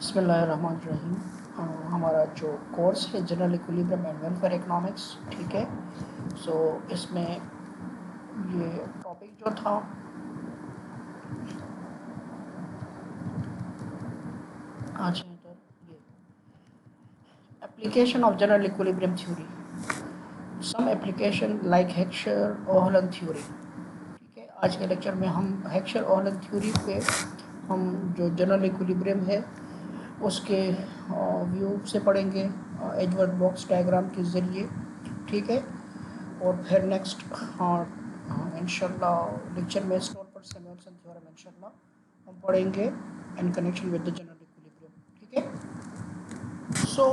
बिस्मिल्लाहिर्रहमानिर्रहीम। हमारा जो कोर्स है general equilibrium and welfare economics, ठीक है। सो इसमें ये टॉपिक जो था आज है इधर ये application of general equilibrium theory, some application like Heckscher Ohlin theory. ठीक है, आज के लेक्चर में हम हेक्सचर-ओहलन थ्योरी पे हम जो जनरल इक्विलिब्रियम है उसके व्यू से पढ़ेंगे एजवर्थ बॉक्स डायग्राम के ज़रिए, ठीक है। और फिर नेक्स्ट इंशाल्लाह लेक्चर में स्टोरपर्ड-सैमुअल्सन थ्योरम इंशाल्लाह हम पढ़ेंगे in connection with the general equilibrium, ठीक है। सो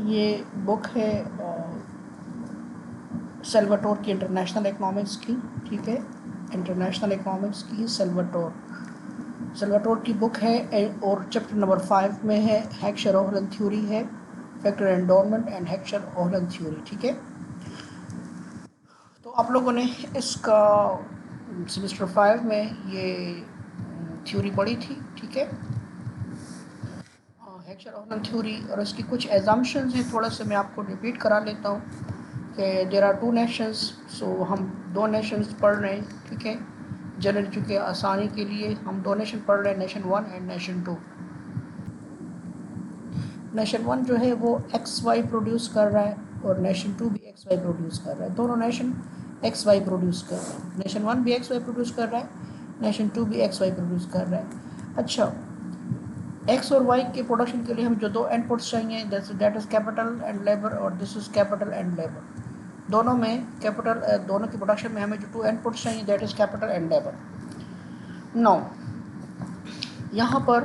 ये बुक है सल्वाटोर की इंटरनेशनल इकोनॉमिक्स की, ठीक है। इंटरनेशनल इकोनॉमिक्स की सल्वाटोर की बुक है और चैप्टर नंबर 5 में है हेक्सचर-ओहलन थ्योरी है, फैक्टर एंडोनमेंट एंड हेक्सचर-ओहलन थ्योरी, ठीक है। तो आप लोगों ने इसका सेमेस्टर 5 में ये थ्योरी पढ़ी थी, ठीक है। हेक्सचर-ओहलन थ्योरी और इसकी कुछ एजम्पशंस हैं, थोड़ा सा मैं आपको रिपीट करा लेता हूँ कि देयर आर 2 नेशंस। सो हम 2 नेशंस पढ़ रहे हैं, ठीक है। जनरल चूँकि आसानी के लिए हम 2 नेशन पढ़ रहे हैं, नेशन 1 एंड नेशन 2। नेशन 1 जो है वो XY प्रोड्यूस कर रहा है और नेशन 2 भी XY प्रोड्यूस कर रहा है। दोनों नेशन XY प्रोड्यूस कर रहे हैं। नेशन 1 भी XY प्रोड्यूस कर रहा है, नेशन 2 भी XY प्रोड्यूस कर रहा है। अच्छा, X और Y के प्रोडक्शन के लिए हम जो 2 इनपुट्स चाहिए, that is capital and labour, और this is capital and labour. दोनों में कैपिटल, दोनों की प्रोडक्शन में हमें जो 2 इनपुट्स चाहिए, that is capital and labour. Now यहाँ पर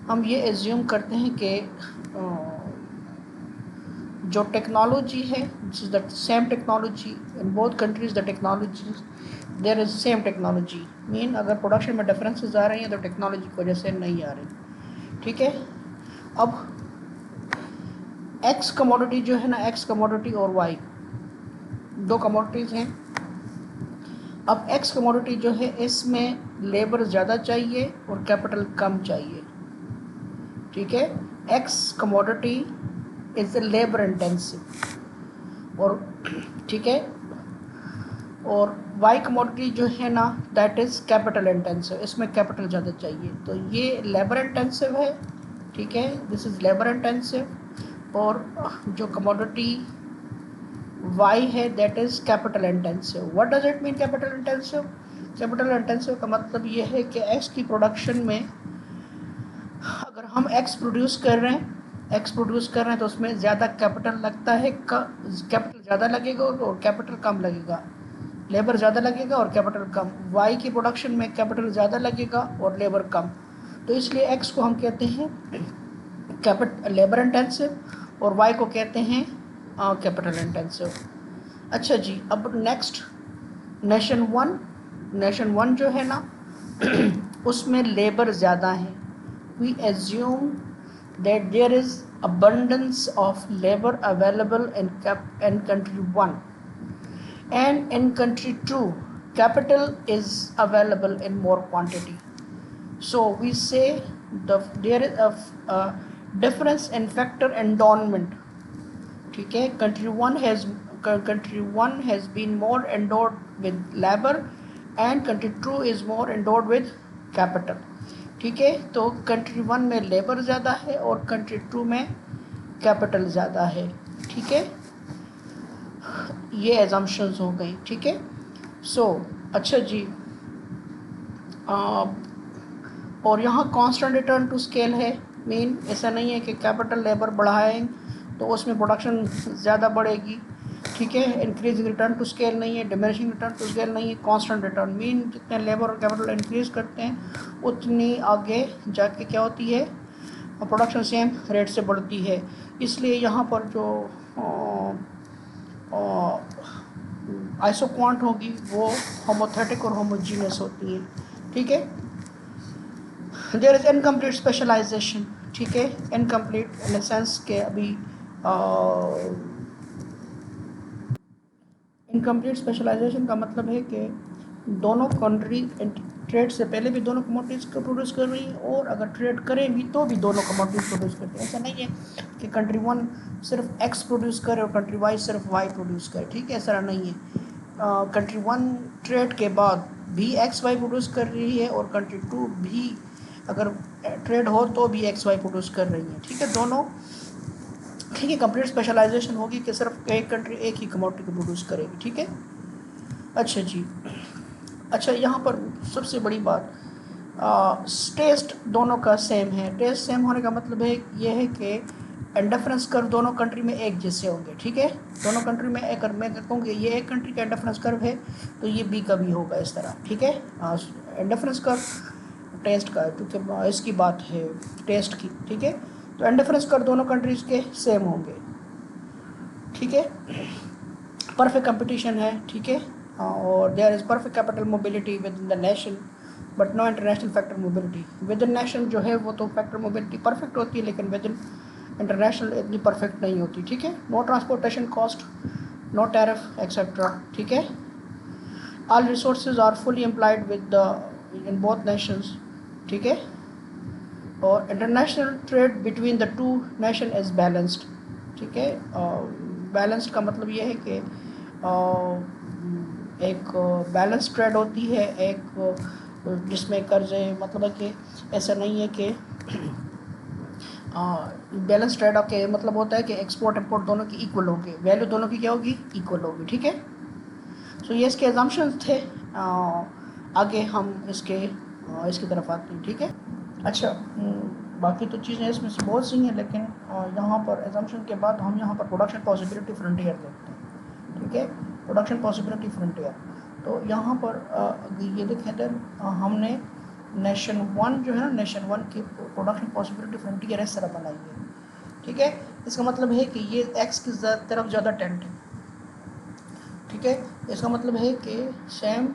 हम ये एज्यूम करते हैं कि जो टेक्नोलॉजी है, this is the same technology in both countries. The technology there is same technology, mean अगर प्रोडक्शन में डिफरेंसेस आ रही हैं तो टेक्नोलॉजी की वजह से नहीं आ रही, ठीक है। अब एक्स कमोडिटी जो है ना, एक्स कमोडिटी और वाई 2 कमोडिटीज़ हैं। अब एक्स कमोडिटी जो है इसमें लेबर ज़्यादा चाहिए और कैपिटल कम चाहिए, ठीक है। X commodity is labour intensive और ठीक है, और वाई कमोडिटी जो है ना दैट इज़ कैपिटल इंटेंसिव, इसमें कैपिटल ज़्यादा चाहिए। तो ये लेबर इंटेंसिव है, ठीक है, दिस इज़ लेबर इंटेंसिव। और जो कमोडिटी वाई है that is capital intensive. What does it mean capital intensive? Capital intensive का मतलब ये है कि एक्स की प्रोडक्शन में अगर हम एक्स प्रोड्यूस कर रहे हैं तो उसमें ज़्यादा कैपिटल लगता है, कैपिटल ज़्यादा लगेगा और कैपिटल कम लगेगा, लेबर ज़्यादा लगेगा और कैपिटल कम। वाई की प्रोडक्शन में कैपिटल ज़्यादा लगेगा और लेबर कम, तो इसलिए एक्स को हम कहते हैं कैपिटल लेबर इंटेंसिव और वाई को कहते हैं कैपिटल इंटेंसिव। अच्छा जी, अब नेक्स्ट नेशन 1 जो है ना उसमें लेबर ज़्यादा है। We assume that there is abundance of labor available in country 1, and in country 2 capital is available in more quantity. So we say there is a difference in factor endowment, ठीक है। country 1 has been more endowed with labor and country 2 is more endowed with capital, ठीक है। तो country 1 में labour ज़्यादा है और country 2 में कैपिटल ज़्यादा है, ठीक है। ये एजम्पशंस हो गई, ठीक है। सो अच्छा जी, और यहाँ कांस्टेंट रिटर्न टू स्केल है, मीन ऐसा नहीं है कि कैपिटल लेबर बढ़ाएं तो उसमें प्रोडक्शन ज़्यादा बढ़ेगी, ठीक है। इंक्रीजिंग रिटर्न टू स्केल नहीं है, डिमिनिशिंग रिटर्न टू स्केल नहीं है, कांस्टेंट रिटर्न, मीन जितने लेबर और कैपिटल इंक्रीज करते हैं उतनी आगे जाके क्या होती है, प्रोडक्शन सेम रेट से बढ़ती है। इसलिए यहाँ पर जो आइसोक्वांट होगी वो होमोथेटिक और होमोजीनियस होती है, ठीक है। देयर इज़ इनकम्प्लीट स्पेशलाइजेशन, ठीक है। इनकम्प्लीट इन द सेंस के अभी इनकम्प्लीट स्पेशलाइजेशन का मतलब है कि दोनों कंट्री, ट्रेड से पहले भी दोनों कमोडिटीज़ को प्रोड्यूस कर रही है, और अगर ट्रेड करें भी तो भी दोनों कमोडिटीज़ प्रोड्यूस करते हैं। ऐसा नहीं है कि कंट्री वन सिर्फ एक्स प्रोड्यूस करे और कंट्री वाई सिर्फ वाई प्रोड्यूस करे, ठीक है, ऐसा नहीं है। कंट्री वन ट्रेड के बाद भी एक्स वाई प्रोड्यूस कर रही है, और कंट्री टू भी अगर ट्रेड हो तो भी एक्स वाई प्रोड्यूस कर रही है, ठीक है, दोनों, ठीक है। कंप्लीट स्पेशलाइजेशन होगी कि सिर्फ एक कंट्री एक ही कमोडिटी को प्रोड्यूस करेगी, ठीक है। अच्छा जी, अच्छा यहाँ पर सबसे बड़ी बात, टेस्ट दोनों का सेम है। टेस्ट सेम होने का मतलब है ये है कि इंडिफरेंस कर्व दोनों कंट्री में एक जैसे होंगे, ठीक है। दोनों कंट्री में एक, मैं कहूँगी ये एक कंट्री का इंडिफरेंस कर्व है तो ये बी का भी होगा इस तरह, ठीक है। इंडिफरेंस कर्व टेस्ट का, क्योंकि इसकी बात है टेस्ट की, ठीक है। तो इंडिफरेंस कर्व दोनों कंट्रीज़ के सेम होंगे, ठीक है। परफेक्ट कंपटीशन है, ठीक है, और there is perfect capital mobility within the nation, but no international factor mobility. Within nation जो है वो तो फैक्टर मोबिलिटी परफेक्ट होती है, लेकिन विद इन इंटरनेशनल इतनी परफेक्ट नहीं होती, ठीक है। No transportation cost, no tariff etcetera, ठीक है। All resources are fully employed with the in both nations, ठीक है। और international trade between the two nation is balanced, ठीक है। बैलेंस्ड का मतलब ये है कि एक बैलेंस ट्रेड होती है, एक जिसमें कर्जे, मतलब है कि ऐसा नहीं है कि बैलेंस ट्रेड के मतलब होता है कि एक्सपोर्ट इंपोर्ट दोनों की इक्वल होगी, वैल्यू दोनों की क्या होगी, इक्वल होगी, ठीक है। सो ये इसके एजम्पशंस थे। आगे हम इसकी तरफ आते हैं, ठीक है। अच्छा, बाकी तो चीज़ें इसमें से बहुत सी हैं, लेकिन यहाँ पर एजम्पशन के बाद हम यहाँ पर प्रोडक्शन पॉसिबिलिटी फ्रंटियर देखते हैं, ठीक है। प्रोडक्शन पॉसिबिलिटी फ्रंटियर, तो यहाँ पर ये देखें इधर हमने नेशन वन जो है ना, नेशन वन की प्रोडक्शन पॉसिबिलिटी फ्रंटियर इस तरह बनाई है, ठीक है। इसका मतलब है कि ये एक्स की तरफ ज़्यादा टेंट है, ठीक है। इसका मतलब है कि सेम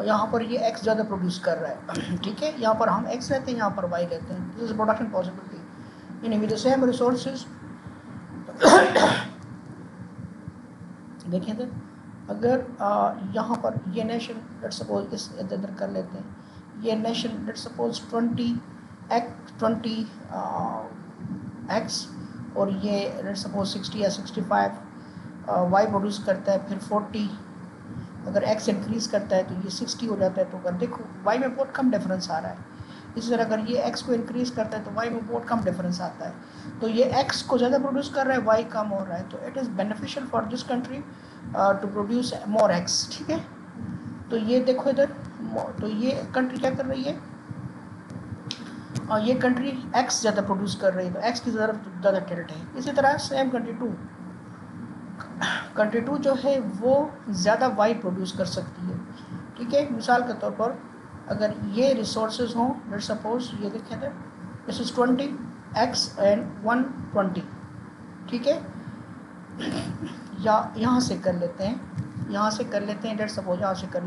यहाँ पर ये एक्स ज़्यादा प्रोड्यूस कर रहा है, ठीक है। यहाँ पर हम एक्स लेते हैं, यहाँ पर वाई लेते हैं, this is production possibility in with the same resources. देखें तो अगर यहाँ पर ये नेशन लेट्स सपोज इस इधर कर लेते हैं, ये नेशन लेट्स सपोज 20 एक्स और ये लेट्स सपोज 60 या 65 वाई प्रोड्यूस करता है, फिर 40 अगर एक्स इंक्रीज़ करता है तो ये 60 हो जाता है। तो अगर देखो वाई में बहुत कम डिफरेंस आ रहा है, इसी तरह अगर ये एक्स को इंक्रीज़ करता है तो वाई में बहुत कम डिफरेंस आता है। तो ये एक्स को ज़्यादा प्रोड्यूस कर रहा है, वाई कम हो रहा है, तो it is beneficial for this country to produce more x, ठीक है। तो ये देखो इधर, तो ये कंट्री क्या कर रही है, ये कंट्री एक्स ज़्यादा प्रोड्यूस कर रही है, तो एक्स की ज़्यादा टिल्ट है। इसी तरह सेम कंट्री टू जो है वो ज़्यादा वाई प्रोड्यूस कर सकती है, ठीक है। मिसाल के तौर पर अगर ये रिसोर्सेज हों, लेट सपोज ये देखें तो दिस इज 20 एक्स एंड 120, ठीक है। या यहाँ से कर लेते हैं, लेट सपोज यहाँ से कर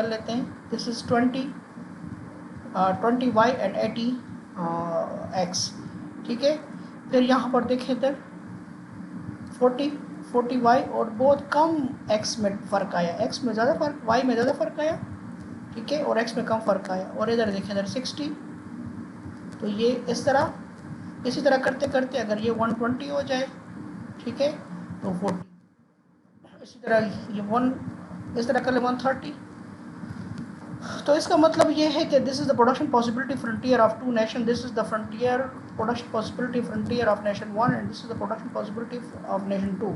लेते हैं, this is 20 y and 80 x, ठीक है। फिर यहाँ पर देखें इधर 40 वाई और बहुत कम एक्स में फ़र्क आया, एक्स में ज़्यादा फ़र्क, वाई में ज़्यादा फ़र्क आया, ठीक है, और एक्स में कम फ़र्क आया। और इधर देखें इधर 60, तो ये इसी तरह करते करते अगर ये 120 हो जाए, ठीक है, तो 40, इसी तरह ये 1 इस तरह कर ले 130। तो इसका मतलब ये है कि this is the production possibility frontier of two nation, this is the frontier production possibility frontier of nation one, and this is the production possibility of nation two.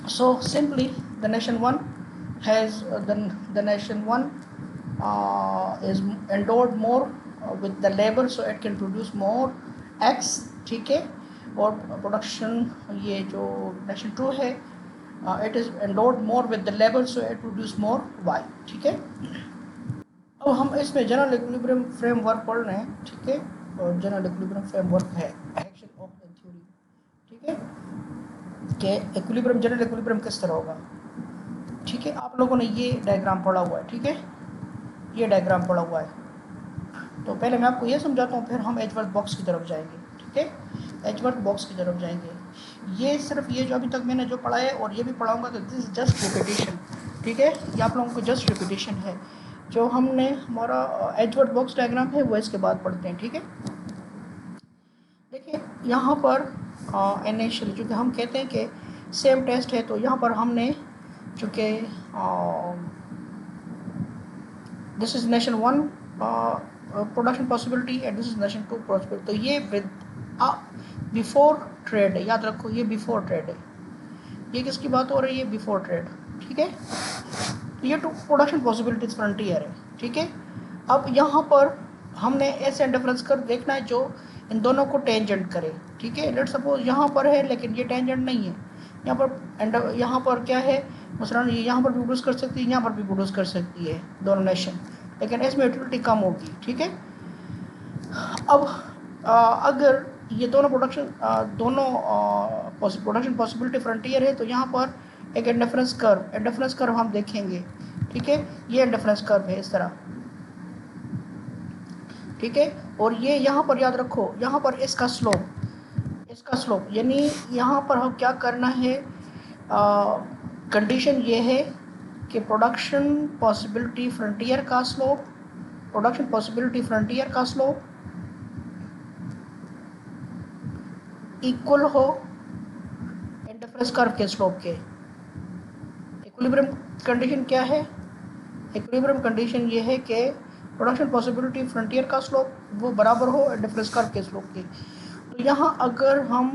So simply the nation one has the nation one is endowed more with the labor, so it can produce more X, ठीक है। और production ये जो nation to है it is endowed more with the labor, so it produce more Y, ठीक है। अब हम इसमें जनरल इक्विलिब्रियम फ्रेमवर्क पढ़ रहे हैं, ठीक है। और जनरल इक्विलिब्रियम फ्रेमवर्क है एक्शन ऑफ द थ्योरी, ठीक है, कि इक्विलिब्रियम जनरल इक्विलिब्रियम किस तरह होगा, ठीक है। आप लोगों ने ये डायग्राम पढ़ा हुआ है, ठीक है, ये डायग्राम पढ़ा हुआ है। तो पहले मैं आपको ये समझाता हूँ, फिर हम एचवर्थ बॉक्स की तरफ जाएंगे, ठीक है। एचवर्थ बॉक्स की तरफ जाएंगे। ये सिर्फ ये जो अभी तक मैंने जो पढ़ा है और ये भी पढ़ाऊँगा, तो दिस इज जस्ट रिपीटिशन, ठीक है, ये आप लोगों को जस्ट रिपीटिशन है। जो हमने हमारा एडवर्ड बॉक्स डायग्राम है वो इसके बाद पढ़ते हैं, ठीक है। देखिए यहाँ पर इनिशियली चूँकि हम कहते हैं कि सेम टेस्ट है, तो यहाँ पर हमने चूँकि this is nation 1 production possibility and this is nation 2 possibility, तो ये विद बिफोर ट्रेड है, याद रखो ये बिफोर ट्रेड है। ये किसकी बात हो रही है? बिफोर ट्रेड, ठीक है। ये टू प्रोडक्शन पॉसिबिलिटीज फ्रंटियर है, ठीक है। अब यहाँ पर हमने ऐसे डिफरेंस कर देखना है जो इन दोनों को टेंजेंट करे, ठीक है। लेट सपोज यहाँ पर है लेकिन ये टेंजेंट नहीं है, यहाँ पर क्या है, मसलन ये यहाँ पर भी प्रोड्यूस कर सकती है, यहाँ पर भी प्रोड्यूस कर सकती है दोनों नेशन, लेकिन इसमें यूटिलिटी कम होगी, ठीक है। अब अगर ये दोनों प्रोडक्शन पॉसिबिलिटी फ्रंटियर है, तो यहाँ पर एक इंडिफरेंस कर्व हम देखेंगे, ठीक है। ये इंडिफरेंस कर्व है इस तरह, ठीक है। और ये यहाँ पर याद रखो, यहाँ पर इसका स्लोप यानी यहाँ पर हम क्या करना है, कंडीशन ये है कि प्रोडक्शन पॉसिबिलिटी फ्रंटियर का स्लोप इक्वल हो इंडिफरेंस कर्व के स्लोप के। इक्विलिब्रियम कंडीशन क्या है? इक्विलिब्रियम कंडीशन ये है कि प्रोडक्शन पॉसिबिलिटी फ्रंटियर का स्लोप वो बराबर हो इंडिफरेंस कर्व के स्लोप के। तो यहाँ अगर हम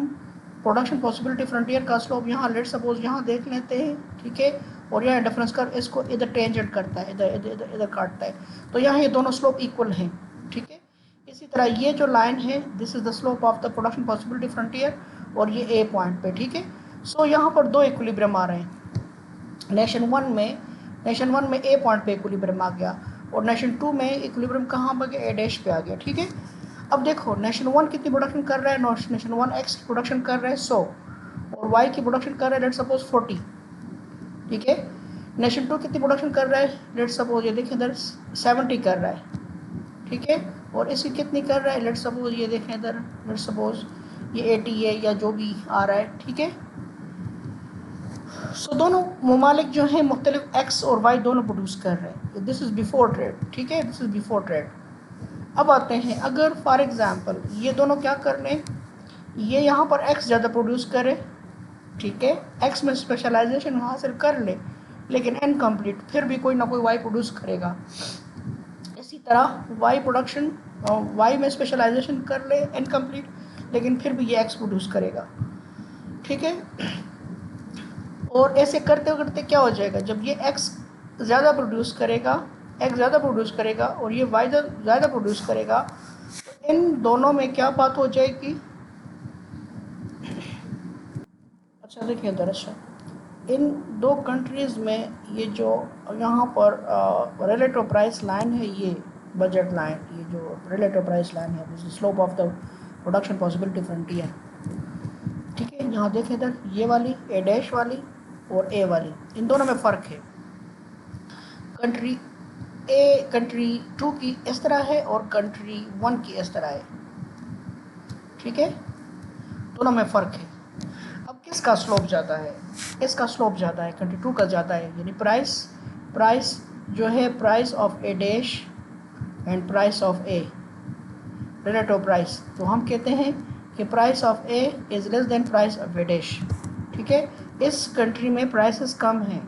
प्रोडक्शन पॉसिबिलिटी फ्रंटियर का स्लोप यहाँ लेट सपोज यहाँ देख लेते हैं, ठीक है, और यहाँ इंडिफरेंस कर्व इसको इधर टेंजेंट करता है, इधर काटता है, तो यहाँ ये दोनों स्लोप इक्वल हैं, ठीक है। इसी तरह ये जो लाइन है, this is the slope of the production possibility frontier, और ये ए पॉइंट पे, ठीक है। सो यहाँ पर दो इक्विलिब्रियम आ रहे हैं। नेशन वन में ए पॉइंट पे इक्विलिब्रियम आ गया, और नेशन 2 में इक्विलिब्रियम कहाँ पर गया? ए डैश पे आ गया, ठीक है। अब देखो नेशन 1 कितनी प्रोडक्शन कर रहा है? नेशन 1 एक्स की प्रोडक्शन कर रहा है 100, और वाई की प्रोडक्शन कर रहा है लेट सपोज 40, ठीक है। नेशन 2 कितनी प्रोडक्शन कर रहा है? लेट सपोज ये देखें इधर 70 कर रहा है, ठीक है। और इसकी कितनी कर रहा है? लेट सपोज ये देखें इधर, लेट सपोज ये 80 है या जो भी आ रहा है, ठीक है। सो दोनों ममालिक जो हैं मुख्तलिफ एक्स और वाई दोनों प्रोड्यूस कर रहे हैं। दिस इज़ बिफोर ट्रेड, ठीक है, दिस इज़ बिफोर ट्रेड। अब आते हैं, अगर फॉर एग्जांपल ये दोनों क्या कर लें, ये यहाँ पर एक्स ज़्यादा प्रोड्यूस करे, ठीक है, एक्स में स्पेशलाइजेशन हासिल कर ले, लेकिन इनकम्प्लीट, फिर भी कोई ना कोई वाई प्रोड्यूस करेगा। इसी तरह वाई में स्पेशलाइजेशन कर ले इनकम्प्लीट, लेकिन फिर भी ये एक्स प्रोड्यूस करेगा, ठीक है। और ऐसे करते करते क्या हो जाएगा, जब ये एक्स ज़्यादा प्रोड्यूस करेगा और ये वाई ज़्यादा प्रोड्यूस करेगा, तो इन दोनों में क्या बात हो जाएगी? अच्छा देखिए दरअसल इन दो कंट्रीज़ में ये जो यहाँ पर रिलेटिव प्राइस लाइन है, ये बजट लाइन, ये जो रिलेटिव प्राइस लाइन है, slope of the production possibility frontier, ठीक है। यहाँ देखें इधर ये वाली ए डैश वाली और ए वाली, इन दोनों में फ़र्क है। कंट्री 2 की इस तरह है और कंट्री 1 की इस तरह है, ठीक है, दोनों में फ़र्क है। अब किसका स्लोप ज़्यादा है? इसका स्लोप ज़्यादा है, कंट्री 2 का ज़्यादा है, यानी प्राइस जो है, price of A dash and price of A, relative price, तो हम कहते हैं कि price of A is less than price of A dash, ठीक है। इस कंट्री में प्राइसेस कम हैं,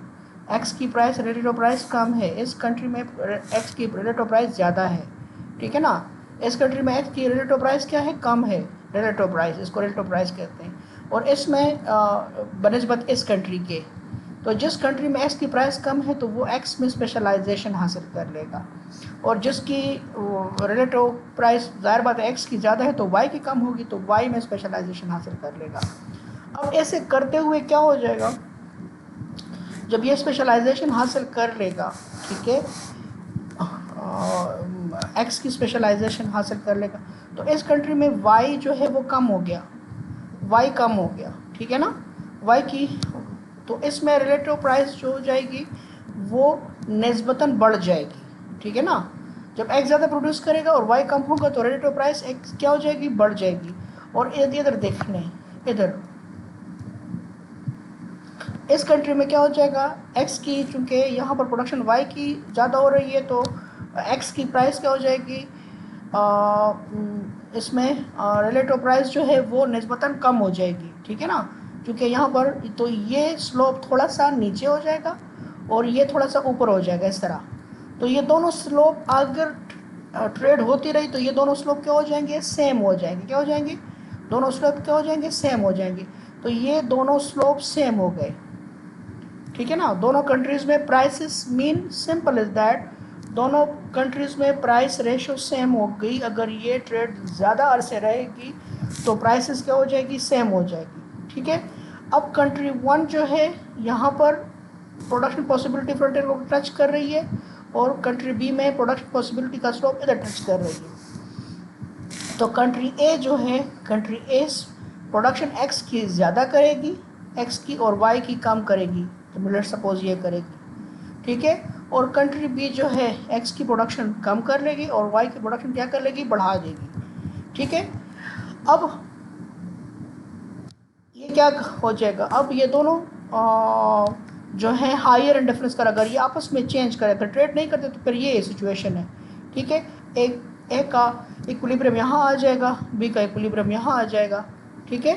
एक्स की प्राइस रिलेटिव प्राइस कम है, इस कंट्री में एक्स की रिलेटिव प्राइस ज़्यादा है, ठीक है ना। इस कंट्री में एक्स की रिलेटिव प्राइस क्या है? कम है, रिलेटिव प्राइस, इसको रिलेटिव प्राइस कहते हैं। और इसमें बनिस्बत इस कंट्री के, तो जिस कंट्री में एक्स की प्राइस कम है तो वो एक्स में स्पेशलाइजेशन हासिल कर लेगा, और जिसकी रिलेटिव प्राइस ज़ाहिर बात है एक्स की ज़्यादा है तो वाई की कम होगी, तो वाई में स्पेशलाइजेशन हासिल कर लेगा। अब ऐसे करते हुए क्या हो जाएगा, जब ये स्पेशलाइजेशन हासिल कर लेगा, ठीक है, एक्स की स्पेशलाइजेशन हासिल कर लेगा, तो इस कंट्री में वाई जो है वो कम हो गया, ठीक है ना, वाई की, तो इसमें रिलेटिव प्राइस जो हो जाएगी वो निस्बतन बढ़ जाएगी, ठीक है ना। जब एक्स ज़्यादा प्रोड्यूस करेगा और वाई कम होगा तो रिलेटिव प्राइस एक्स क्या हो जाएगी? बढ़ जाएगी। और इधर देख लें, इधर इस कंट्री में क्या हो जाएगा, एक्स की चूँकि यहाँ पर प्रोडक्शन वाई की ज़्यादा हो रही है, तो एक्स की प्राइस क्या हो जाएगी, इसमें रिलेटिव प्राइस जो है वो निस्बतन कम हो जाएगी, ठीक है ना, क्योंकि यहाँ पर तो ये स्लोप थोड़ा सा नीचे हो जाएगा और ये थोड़ा सा ऊपर हो जाएगा इस तरह। तो ये दोनों स्लोप अगर ट्रेड होती रही तो ये दोनों स्लोप क्या हो जाएंगे, सेम हो जाएंगे। क्या हो जाएंगे, दोनों स्लोप क्या हो जाएंगे, सेम हो जाएंगे। तो ये दोनों स्लोप सेम हो गए, ठीक है ना। दोनों कंट्रीज में prices mean simple is that, दोनों कंट्रीज में प्राइस रेशो सेम हो गई। अगर ये ट्रेड ज़्यादा अरसे रहेगी तो प्राइसेस क्या हो जाएगी, सेम हो जाएगी, ठीक है। अब कंट्री 1 जो है यहाँ पर प्रोडक्शन पॉसिबिलिटी फ्रंटियर को टच कर रही है और कंट्री बी में प्रोडक्शन पॉसिबिलिटी का स्लोप इधर टच कर रही है। तो कंट्री ए जो है, कंट्री ए प्रोडक्शन एक्स की ज़्यादा करेगी, एक्स की, और वाई की कम करेगी। तो लेट्स सपोज ये करेगी, ठीक है। और कंट्री बी जो है एक्स की प्रोडक्शन कम कर लेगी और वाई की प्रोडक्शन क्या कर लेगी, बढ़ा देगी, ठीक है। अब ये क्या हो जाएगा, अब ये दोनों जो है हायर एंड डिफरेंस कर, अगर ये आपस में चेंज करे, अगर ट्रेड नहीं करते तो फिर ये सिचुएशन है, ठीक है। ए का इक्विलिब्रियम यहाँ आ जाएगा, बी का इक्विलिब्रियम यहाँ आ जाएगा, ठीक है।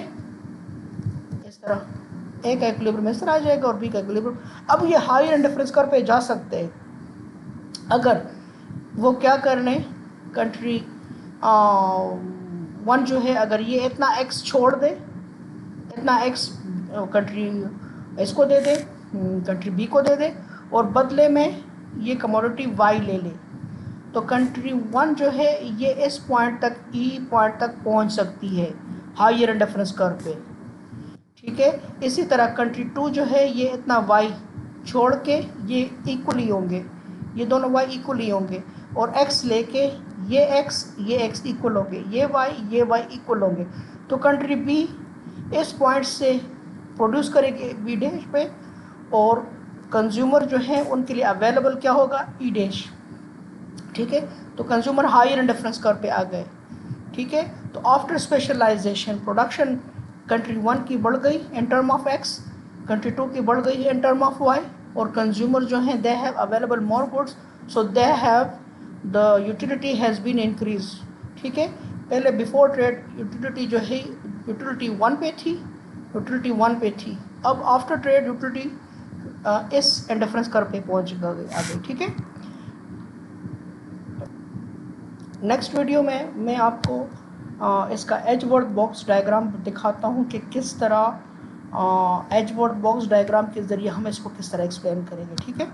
इस तरह ए का इक्विलिब्रियम इस तरह आ जाएगा और बी का इक्विलिब्रियम। अब ये हायर एंड डिफरेंस कर पे जा सकते हैं अगर वो क्या कर लें, कंट्री 1 जो है अगर ये इतना एक्स छोड़ दे, इतना एक्स कंट्री इसको दे दे, कंट्री बी को दे दे, और बदले में ये कमोडिटी वाई ले ले, तो कंट्री 1 जो है ये इस पॉइंट तक, ई पॉइंट तक पहुंच सकती है हायर एंड डिफरेंस कर्व पे, ठीक है। इसी तरह कंट्री 2 जो है ये इतना वाई छोड़ के ये इक्वली होंगे, ये दोनों वाई इक्वली होंगे, और एक्स लेके ये एक्स इक्वल होंगे, ये वाई इक्वल होंगे। तो कंट्री बी इस पॉइंट से प्रोड्यूस करेगी बी डैश पे, और कंज्यूमर जो है उनके लिए अवेलेबल क्या होगा, ई डैश, ठीक है। तो consumer higher and difference curve पे आ गए, ठीक है। तो आफ्टर स्पेशलाइजेशन प्रोडक्शन कंट्री 1 की बढ़ गई in term of x, country 2 की बढ़ गई इन टर्म ऑफ वाई, और कंज्यूमर जो हैं they have available more goods, so they have the utility has been increase, ठीक है। पहले बिफोर ट्रेड यूटिलिटी जो है यूटिलिटी 1 पे थी, यूटिलिटी 1 पे थी, अब आफ्टर ट्रेड यूटिलिटी इस इंडिफरेंस कर्व पे पहुंच गई, ठीक है। नेक्स्ट वीडियो में मैं आपको इसका एजवर्थ बॉक्स डायग्राम दिखाता हूँ कि किस तरह एजवर्थ बॉक्स डायग्राम के ज़रिए हम इसको किस तरह एक्सप्लेन करेंगे, ठीक है।